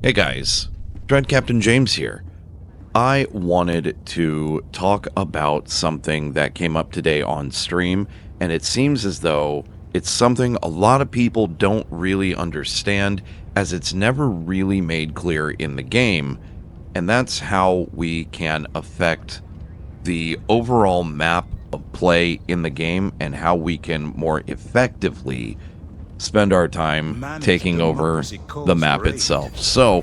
Hey guys, Dread Captain James here. I wanted to talk about something that came up today on stream, and it seems as though it's something a lot of people don't really understand, as it's never really made clear in the game, and that's how we can affect the overall map of play in the game and how we can more effectively spend our time taking over the map itself. So,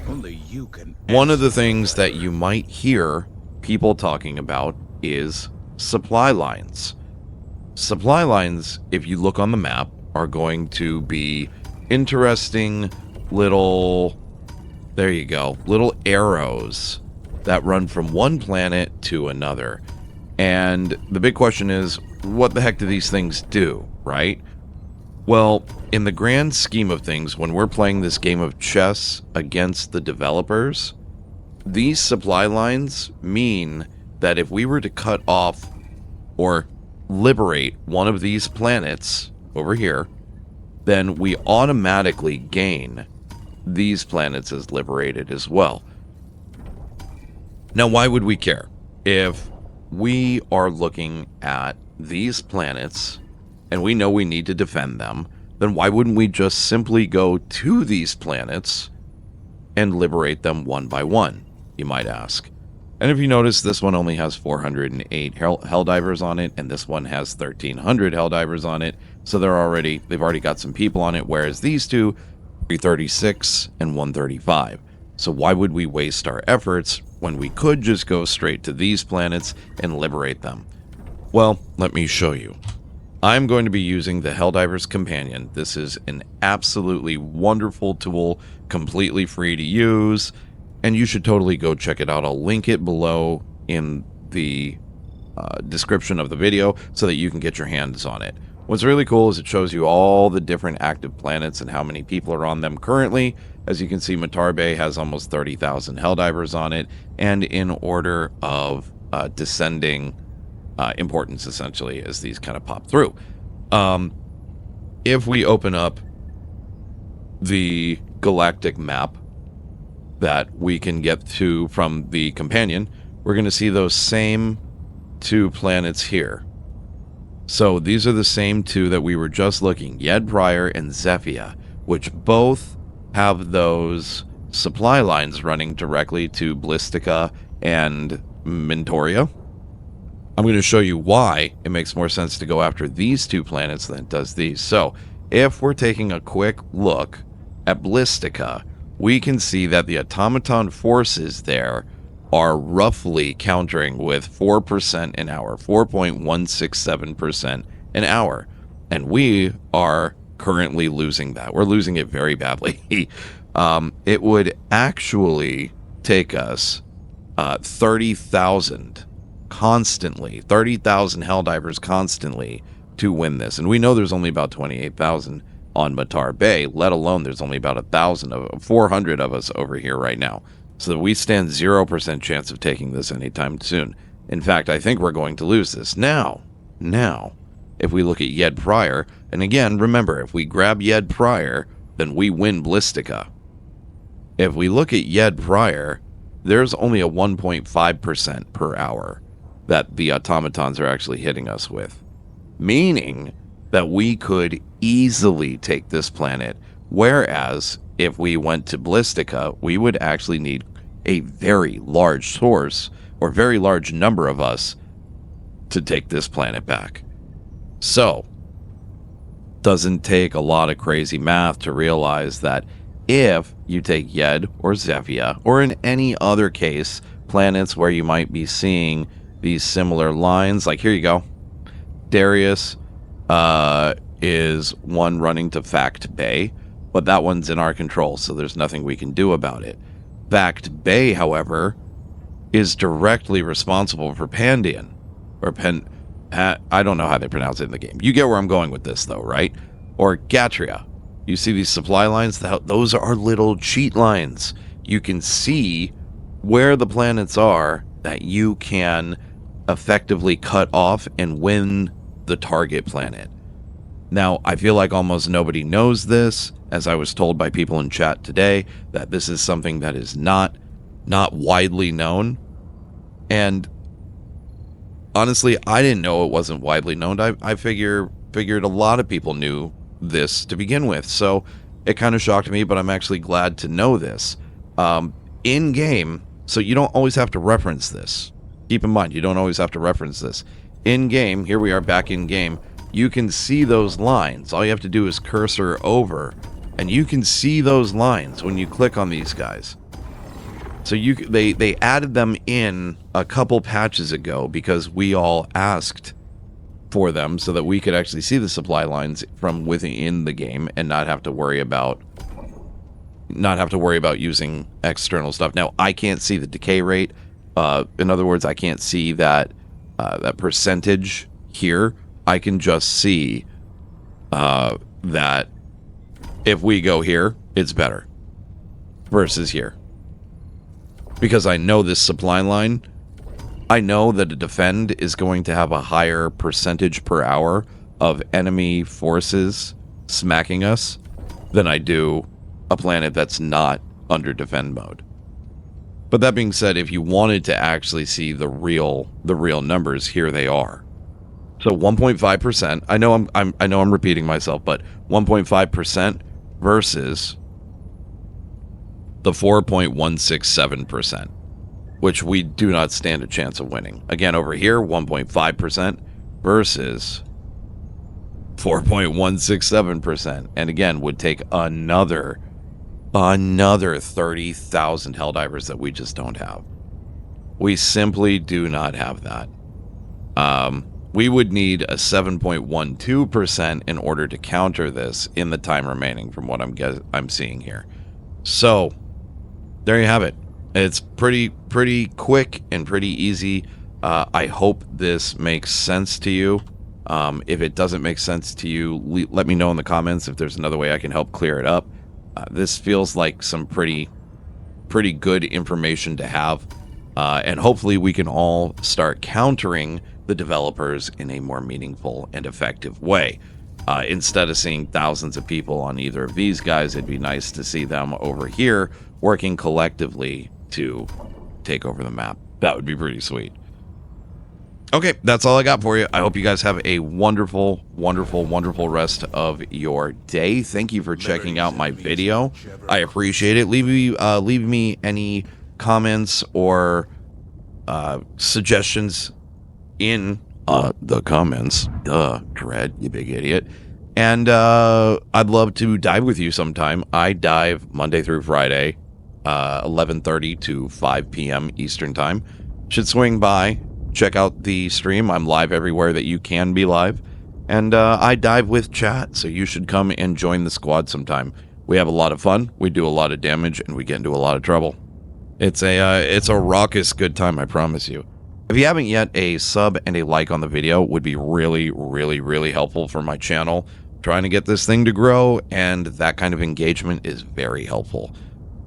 one of the things that you might hear people talking about is supply lines. Supply lines, if you look on the map, are going to be interesting little, there you go, little arrows that run from one planet to another. And the big question is, what the heck do these things do, right? Well, in the grand scheme of things, when we're playing this game of chess against the developers, these supply lines mean that if we were to cut off or liberate one of these planets over here, then we automatically gain these planets as liberated as well. Now, why would we care? If we are looking at these planets and we know we need to defend them, then why wouldn't we just simply go to these planets and liberate them one by one, you might ask. And if you notice, this one only has 408 Helldivers on it, and this one has 1,300 Helldivers on it, so they've already got some people on it, whereas these two, 336 and 135. So why would we waste our efforts when we could just go straight to these planets and liberate them? Well, let me show you. I'm going to be using the Helldivers Companion. This is an absolutely wonderful tool, completely free to use, and you should totally go check it out. I'll link it below in the description of the video so that you can get your hands on it. What's really cool is it shows you all the different active planets and how many people are on them currently. As you can see, Matar Bay has almost 30,000 Helldivers on it, and in order of descending importance, essentially, as these kind of pop through. If we open up the galactic map that we can get to from the companion, we're going to see those same two planets here. So these are the same two that we were just looking, Yed Prior and Zephyr, which both have those supply lines running directly to Blistica and Mentoria. I'm going to show you why it makes more sense to go after these two planets than it does these. So, if we're taking a quick look at Blistica, we can see that the automaton forces there are roughly countering with 4% an hour, 4.167% an hour. And we are currently losing that. We're losing it very badly. It would actually take us 30,000 constantly, 30,000 Helldivers constantly to win this. And we know there's only about 28,000 on Matar Bay, let alone there's only about 400 of us over here right now. So we stand 0% chance of taking this anytime soon. In fact, I think we're going to lose this. Now, if we look at Yed Prior, and again, remember, if we grab Yed Prior, then we win Blistica. If we look at Yed Prior, there's only a 1.5% per hour that the automatons are actually hitting us with, meaning that we could easily take this planet, whereas if we went to Blistica, we would actually need a very large source or very large number of us to take this planet back. So, doesn't take a lot of crazy math to realize that if you take Yed or Zephyr, or in any other case, planets where you might be seeing these similar lines, like here you go, Darius is one running to Fact Bay, but that one's in our control, so there's nothing we can do about it. Fact Bay, however, is directly responsible for Pandion, or I don't know how they pronounce it in the game. You get where I'm going with this, though, right? Or Gatria. You see these supply lines? Those are little cheat lines. You can see where the planets are that you can effectively cut off and win the target planet. Now, I feel like almost nobody knows this, as I was told by people in chat today, that this is something that is not widely known. And honestly, I didn't know it wasn't widely known. I figured a lot of people knew this to begin with. So it kind of shocked me, but I'm actually glad to know this. In game, so you don't always have to reference this. Keep in mind, you don't always have to reference this. In game, here we are back in game, you can see those lines. All you have to do is cursor over, and you can see those lines when you click on these guys. So they added them in a couple patches ago because we all asked for them so that we could actually see the supply lines from within the game and not have to worry about using external stuff. Now, I can't see the decay rate. In other words, I can't see that percentage here. I can just see that if we go here, it's better versus here. Because I know this supply line, I know that a defend is going to have a higher percentage per hour of enemy forces smacking us than I do a planet that's not under defend mode. But that being said, if you wanted to actually see the real numbers, here they are. So 1.5%. I know I'm repeating myself, but 1.5% versus the 4.167%, which we do not stand a chance of winning. Again, over here, 1.5% versus 4.167%, and again would take another 30,000 Helldivers that we just don't have. We simply do not have that. We would need a 7.12% in order to counter this in the time remaining, from what I'm seeing here. So there you have it. It's pretty quick and pretty easy. I hope this makes sense to you. If it doesn't make sense to you, let me know in the comments if there's another way I can help clear it up. This feels like some pretty good information to have, and hopefully we can all start countering the developers in a more meaningful and effective way. Instead of seeing thousands of people on either of these guys, it'd be nice to see them over here working collectively to take over the map. That would be pretty sweet. Okay, that's all I got for you. I hope you guys have a wonderful, wonderful, wonderful rest of your day. Thank you for checking out my video. I appreciate it. Leave me any comments or suggestions in the comments. Duh, Dread, you big idiot. And I'd love to dive with you sometime. I dive Monday through Friday, 11:30 to 5 p.m. Eastern time. Should swing by. Check out the stream. I'm live everywhere that you can be live. And I dive with chat, so you should come and join the squad sometime. We have a lot of fun, we do a lot of damage, and we get into a lot of trouble. It's a raucous good time, I promise you. If you haven't yet, a sub and a like on the video would be really, really, really helpful for my channel. I'm trying to get this thing to grow, and that kind of engagement is very helpful.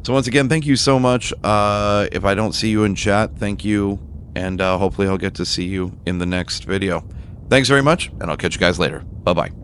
So once again, thank you so much. If I don't see you in chat, thank you. And hopefully I'll get to see you in the next video. Thanks very much, and I'll catch you guys later. Bye-bye.